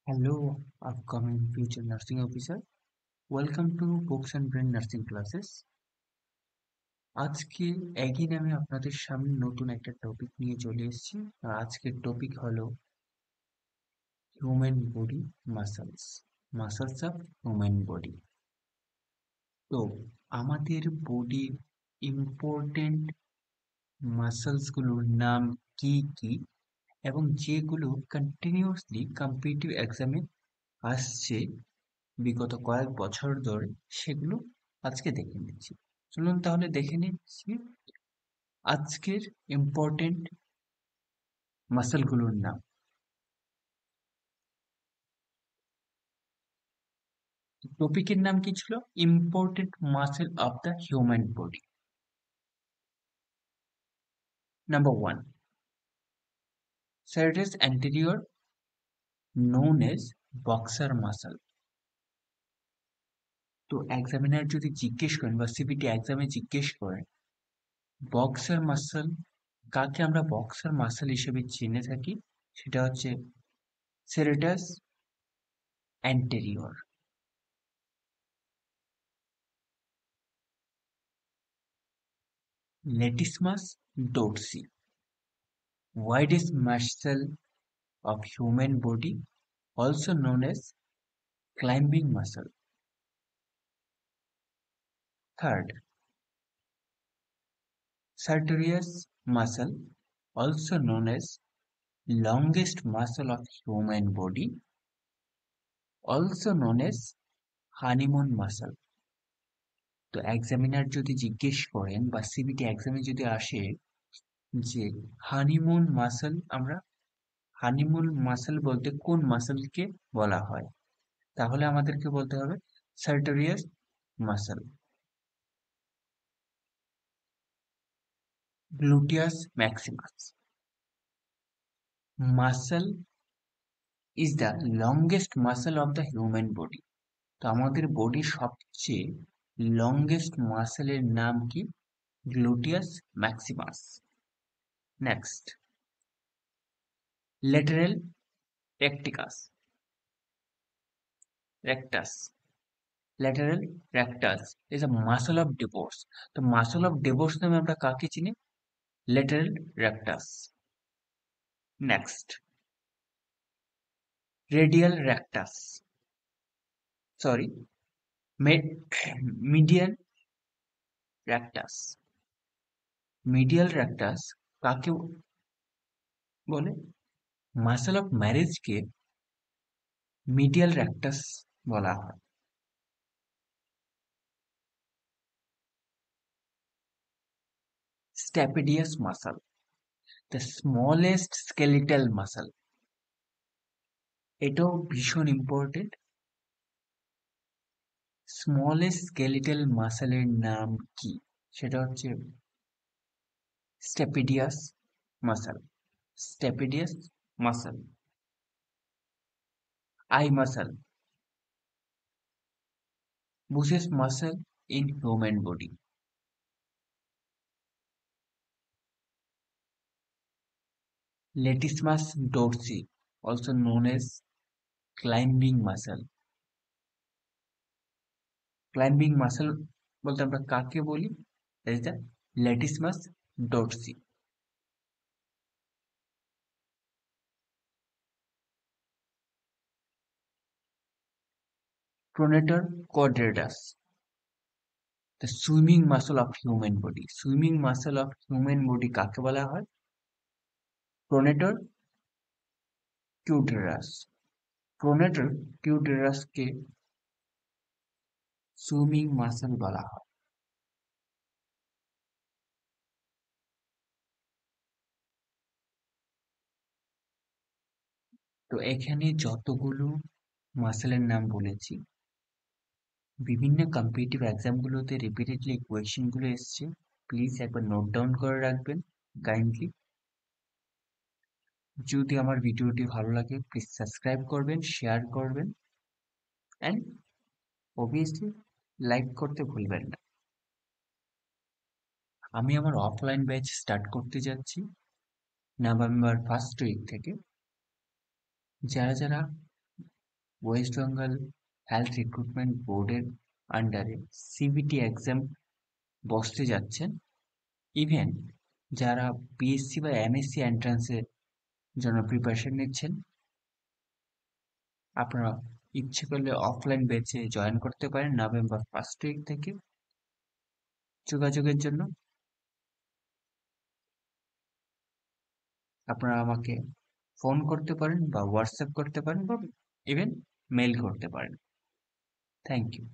Hello, upcoming future nursing officer. Welcome to Books and Brain Nursing Classes. আজকে again আমি আপনাদের সামনে নতুন একটা টপিক নিয়ে চলে এসেছি। আর আজকের টপিক হলো human body muscles of human body. তো আমাদের বডির ইম্পর্টেন্ট মাসলস গুলোর নাম কি কি এবং যেগুলো কন্টিনিউয়াসলি কম্পিটিটিভ এক্সামে আসছে বিগত কয়েক বছর ধরে, সেগুলো আজকে দেখে নিচ্ছি। চলুন তাহলে দেখে নিচ্ছি আজকের ইম্পর্টেন্ট মাসলগুলোর নাম। টপিকের নাম কি ছিল? Important muscle of the human body. Number 1, serratus anterior, known as boxer muscle। তো এক্সামিনার যদি জিজ্ঞেস করেন বা সিবিটি এক্সামে জিজ্ঞেস করেন বক্সার মাসল কাকে আমরা বক্সার মাসল হিসেবে চিনে থাকি, সেটা হচ্ছে serratus anterior। Latissimus dorsi, widest muscle of human body, also known as climbing muscle। Third, sartorius muscle, also known as longest muscle of human body, also known as honeymoon muscle। তো examiner যদি জিজ্ঞেস করেন বা CBT এক্সামে যদি আসে যে honeymoon muscle বলতে কোন মাসলকে বলা হয়, তাহলে আমাদেরকে বলতে হবে sartorius muscle. Gluteus maximus muscle is the longest muscle of the human body. তো আমাদের বডির সবচেয়ে লংগেস্ট মাসলের নাম কি? Gluteus maximus. Next, lateral rectus lateral rectus is a muscle of divorce. তো মাসল অফ ডিভোর্স নামে আমরা কাকে চিনি? Lateral rectus. Next, radial rectus, sorry, medial rectus. Medial rectus কাকে বলে? মাসল অফ ম্যারেজকে মিডিয়াল রেক্টাস বলা হয়। Stapedius muscle, the smallest skeletal muscle. এটাও ভীষণ ইম্পর্টেন্ট। স্মলেস্ট স্কেলিটাল মাসলের নাম কি? সেটা হচ্ছে stapedius muscle. Stapedius muscle. Eye muscle, busiest muscle in human body. Latissimus dorsi, also known as climbing muscle। Climbing muscle বলতে আমরা কাকে বলি? That is the latissimus dorsi. Pronator quadratus, the swimming muscle of human body. Swimming muscle of human body কাকে বলা হয়? প্রোনেটর কিউটেরাস। প্রোনেটর কিউটেরাসকে swimming muscle বলা হয়। তো এখানে যতগুলো মাসেলের নাম বলেছি, বিভিন্ন কম্পিটিটিভ এক্সামগুলোতে রিপিটেডলি কোয়েশ্চেনগুলো এসছে, প্লিজ একবার নোট ডাউন করে রাখবেন কাইন্ডলি। যদি আমার ভিডিওটি ভালো লাগে প্লিজ সাবস্ক্রাইব করবেন, শেয়ার করবেন অ্যান্ড অবভিয়াসলি লাইক করতে ভুলবেন না। আমি আমার অফলাইন ব্যাচ স্টার্ট করতে যাচ্ছি নভেম্বর ফার্স্ট উইক থেকে। যারা যারা ওয়েস্ট বেঙ্গল হেলথ রিক্রুটমেন্ট বোর্ডের আন্ডারে সিবিটি এক্সাম বসতে যাচ্ছেন। ইভেন যারা পিএসসি বা এমএসসি এন্ট্রান্সের জন্য প্রিপারেশন নিচ্ছেন, আপনারা ইচ্ছে করলে অফলাইন ব্যাচে জয়েন করতে পারেন নভেম্বর ফার্স্ট উইক থেকে। যোগাযোগের জন্য আপনারা আমাকে ফোন করতে পারেন বা হোয়াটসঅ্যাপ করতে পারেন বা ইভেন মেইল করতে পারেন। Thank you.